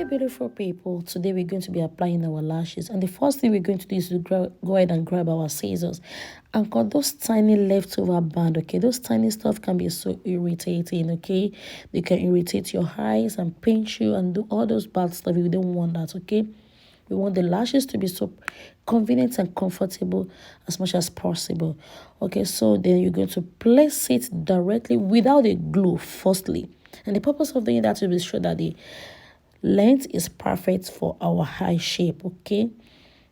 beautiful people, today we're going to be applying our lashes, and the first thing we're going to do is to go ahead and grab our scissors and cut those tiny leftover band. Okay, those tiny stuff can be so irritating. Okay, they can irritate your eyes and pinch you and do all those bad stuff. We don't want that. Okay, we want the lashes to be so convenient and comfortable as much as possible. Okay, so then you're going to place it directly without a glue firstly, and the purpose of doing that is to be sure that the length is perfect for our eye shape. Okay,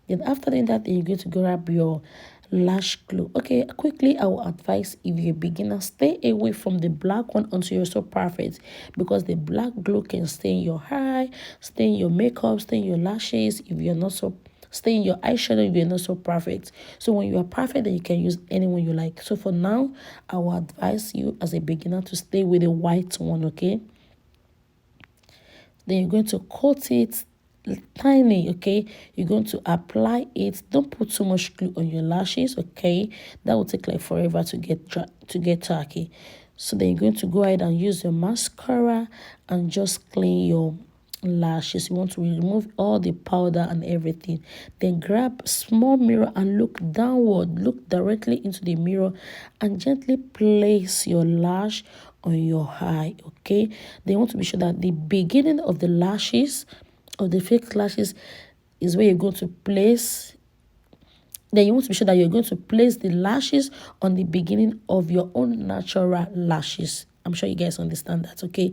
then after doing that, then you're going to grab your lash glue. Okay, quickly I will advise, if you're a beginner, stay away from the black one until you're so perfect, because the black glue can stain your eye, stain your makeup, stain your lashes if you're not so, stain your eyeshadow if you're not so perfect. So when you are perfect, then you can use anyone you like. So for now, I will advise you as a beginner to stay with the white one. Okay, then you're going to coat it tiny. Okay, you're going to apply it. Don't put too much glue on your lashes. Okay, that will take like forever to get tacky. So then you're going to go ahead and use your mascara and just clean your lashes. You want to remove all the powder and everything. Then grab a small mirror and look downward, look directly into the mirror and gently place your lash on your eye. Okay, then you want to be sure that the beginning of the lashes, of the fake lashes, is where you're going to place. Then you want to be sure that you're going to place the lashes on the beginning of your own natural lashes. I'm sure you guys understand that. Okay,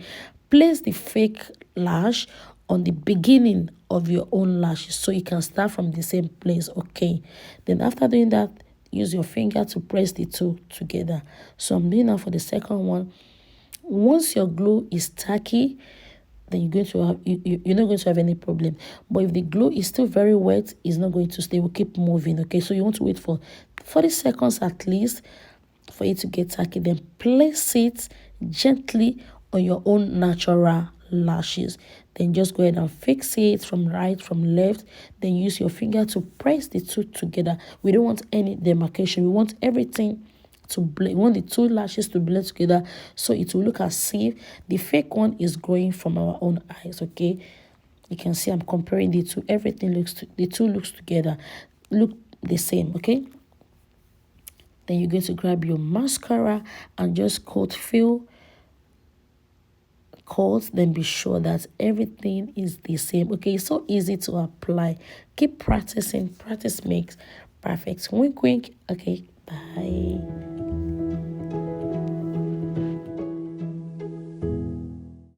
place the fake lash on the beginning of your own lashes so you can start from the same place. Okay, then after doing that, use your finger to press the two together. So I'm doing that for the second one. Once your glue is tacky, then you're going to have you're not going to have any problem. But if the glue is still very wet, it's not going to stay. It will keep moving. Okay, so you want to wait for 40 seconds at least for it to get tacky. Then place it gently on your own natural lashes. Then just go ahead and fix it from right, from left. Then use your finger to press the two together. We don't want any demarcation. We want everything to blend. We want the two lashes to blend together, so it will look as if the fake one is growing from our own eyes. Okay, you can see I'm comparing the two. Everything the two looks together, look the same. Okay, then you're going to grab your mascara and just coat then be sure that everything is the same. Okay, it's so easy to apply. Keep practicing. Practice makes perfect. Wink wink. Okay, bye.